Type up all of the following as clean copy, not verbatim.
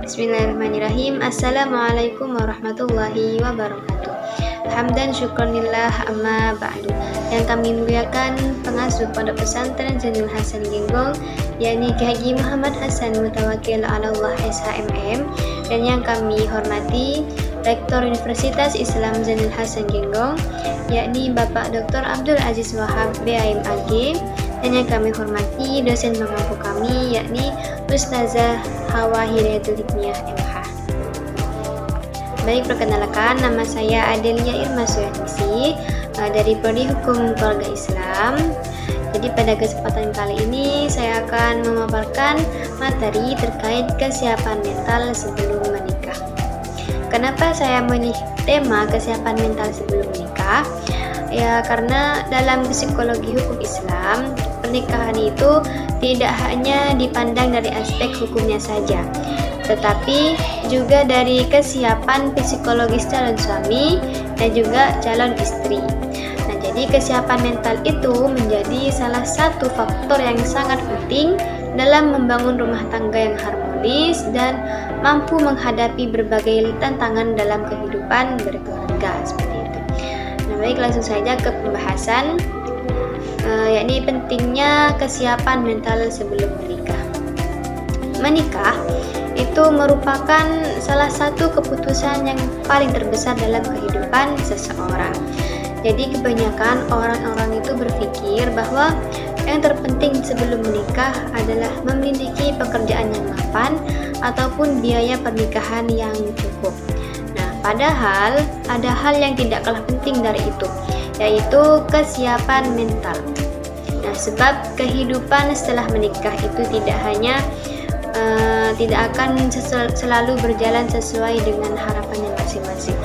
Bismillahirrahmanirrahim. Assalamualaikum warahmatullahi wabarakatuh. Hamdan syukronillah amma ba'du. Yang kami muliakan pengasuh Pondok Pesantren Zainul Hasan Genggong, yakni Ki Haji Muhammad Hasan Mutawakil Alallah SHMM, dan yang kami hormati Rektor Universitas Islam Zainul Hasan Genggong, yakni Bapak Dr. Abdul Aziz Wahab BAM AG, dan yang kami hormati dosen pengampu kami, yakni Ustazah Hawa Hidayatul Hikmiyah MH. Baik, perkenalkan, nama saya Adelia Irma Suyanisi dari Prodi Hukum Keluarga Islam. Jadi pada kesempatan kali ini saya akan memaparkan materi terkait kesiapan mental sebelum menikah. Kenapa saya memilih tema kesiapan mental sebelum menikah? Ya, karena dalam psikologi hukum Islam, pernikahan itu tidak hanya dipandang dari aspek hukumnya saja, tetapi juga dari kesiapan psikologis calon suami dan juga calon istri. Nah, jadi kesiapan mental itu menjadi salah satu faktor yang sangat penting dalam membangun rumah tangga yang harmonis dan mampu menghadapi berbagai tantangan dalam kehidupan berkeluarga, seperti itu. Nah, baik, langsung saja ke pembahasan, yakni pentingnya kesiapan mental sebelum menikah. Menikah itu merupakan salah satu keputusan yang paling terbesar dalam kehidupan seseorang. Jadi kebanyakan orang-orang itu berpikir bahwa yang terpenting sebelum menikah adalah memiliki pekerjaan yang mapan ataupun biaya pernikahan yang cukup. Nah, padahal ada hal yang tidak kalah penting dari itu, yaitu kesiapan mental. Nah, sebab kehidupan setelah menikah itu tidak akan selalu berjalan sesuai dengan harapannya masing-masing.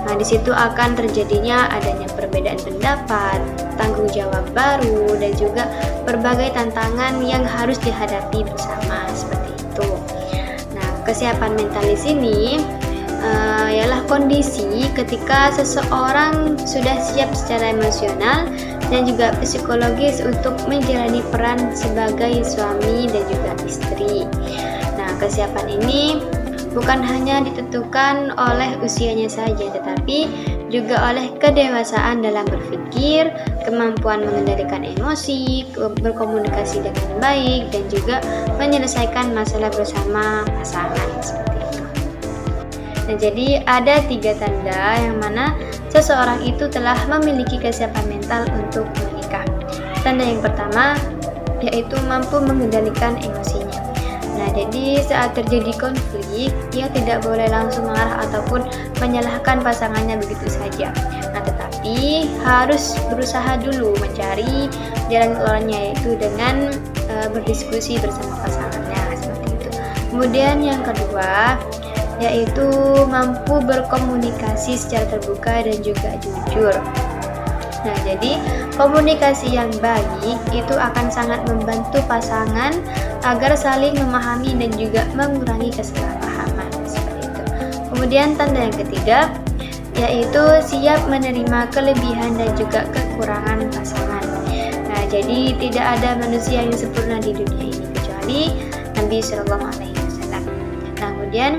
Nah, di situ akan terjadinya adanya perbedaan pendapat, tanggung jawab baru, dan juga berbagai tantangan yang harus dihadapi bersama, seperti itu. Nah, kesiapan mental di sini ialah kondisi ketika seseorang sudah siap secara emosional dan juga psikologis untuk menjalani peran sebagai suami dan juga istri. Nah, kesiapan ini bukan hanya ditentukan oleh usianya saja, tetapi juga oleh kedewasaan dalam berpikir, kemampuan mengendalikan emosi, berkomunikasi dengan baik, dan juga menyelesaikan masalah bersama pasangan, seperti itu. Nah, jadi ada 3 tanda yang mana seseorang itu telah memiliki kesiapan mental untuk menikah. Tanda yang pertama yaitu mampu mengendalikan emosinya. Nah, jadi saat terjadi konflik, dia tidak boleh langsung marah ataupun menyalahkan pasangannya begitu saja. Nah, tetapi harus berusaha dulu mencari jalan keluarnya, yaitu dengan berdiskusi bersama pasangannya, seperti itu. Kemudian yang kedua yaitu mampu berkomunikasi secara terbuka dan juga jujur. Nah, jadi komunikasi yang baik itu akan sangat membantu pasangan agar saling memahami dan juga mengurangi kesalahpahaman, seperti itu. Kemudian tanda yang ketiga yaitu siap menerima kelebihan dan juga kekurangan pasangan. Nah, jadi tidak ada manusia yang sempurna di dunia ini kecuali Nabi Shallallahu Alaihi Wasallam. Nah, kemudian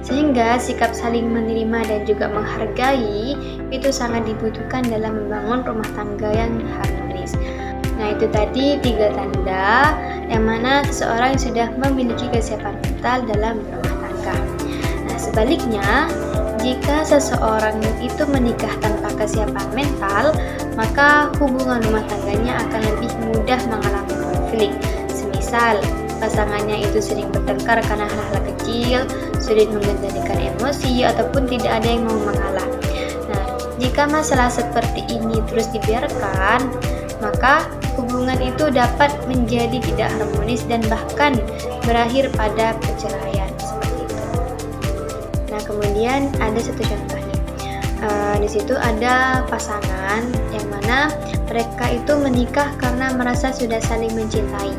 sehingga sikap saling menerima dan juga menghargai itu sangat dibutuhkan dalam membangun rumah tangga yang harmonis. Nah, itu tadi 3 tanda yang mana seseorang sudah memiliki kesiapan mental dalam berumah tangga. Nah, sebaliknya, jika seseorang itu menikah tanpa kesiapan mental, maka hubungan rumah tangganya akan lebih mudah mengalami konflik. Semisal pasangannya itu sering bertengkar karena hal-hal kecil, sulit mengendalikan emosi, ataupun tidak ada yang mau mengalah. Nah, jika masalah seperti ini terus dibiarkan, maka hubungan itu dapat menjadi tidak harmonis dan bahkan berakhir pada perceraian, seperti itu. Nah, kemudian ada satu contoh nih. Di situ ada pasangan yang mana mereka itu menikah karena merasa sudah saling mencintai.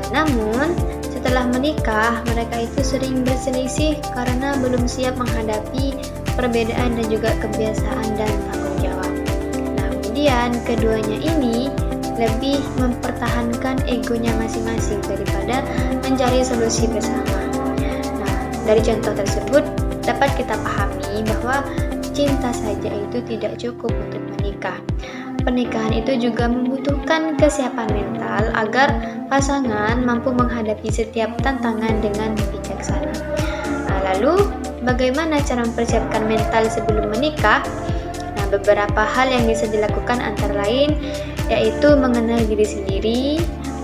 Namun setelah menikah mereka itu sering berselisih karena belum siap menghadapi perbedaan dan juga kebiasaan dan tanggung jawab. Nah, kemudian keduanya ini lebih mempertahankan egonya masing-masing daripada mencari solusi bersama. Nah, Dari contoh tersebut dapat kita pahami bahwa cinta saja itu tidak cukup untuk menikah. Pernikahan itu juga membutuhkan kesiapan mental agar pasangan mampu menghadapi setiap tantangan dengan bijaksana. Lalu, bagaimana cara mempersiapkan mental sebelum menikah? Beberapa hal yang bisa dilakukan antara lain yaitu mengenal diri sendiri,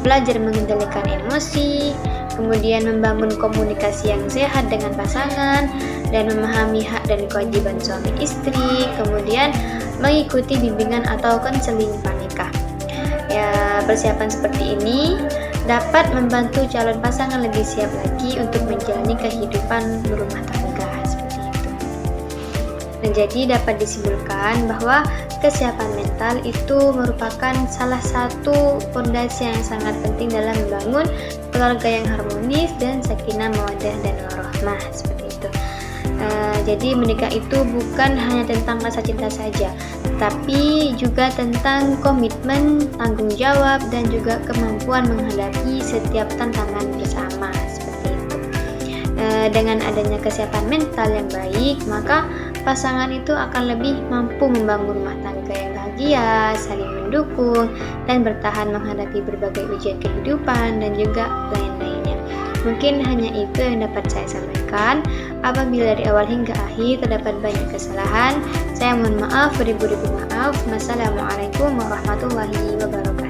belajar mengendalikan emosi, kemudian membangun komunikasi yang sehat dengan pasangan, dan memahami hak dan kewajiban suami istri, kemudian mengikuti bimbingan atau konseling pranikah. Persiapan seperti ini dapat membantu calon pasangan lebih siap lagi untuk menjalani kehidupan berumah tangga seperti itu. Dan jadi dapat disimpulkan bahwa kesiapan mental itu merupakan salah satu fondasi yang sangat penting dalam membangun keluarga yang harmonis dan sakinah mawaddah dan warahmah seperti itu. Jadi menikah itu bukan hanya tentang rasa cinta saja, tapi juga tentang komitmen, tanggung jawab, dan juga kemampuan menghadapi setiap tantangan bersama seperti itu. Dengan adanya kesiapan mental yang baik, maka pasangan itu akan lebih mampu membangun rumah tangga yang bahagia, saling mendukung, dan bertahan menghadapi berbagai ujian kehidupan dan juga lain-lainnya. Mungkin hanya itu yang dapat saya sampaikan. Apabila dari awal hingga akhir terdapat banyak kesalahan, saya mohon maaf, beribu-ribu maaf. Wassalamualaikum warahmatullahi wabarakatuh.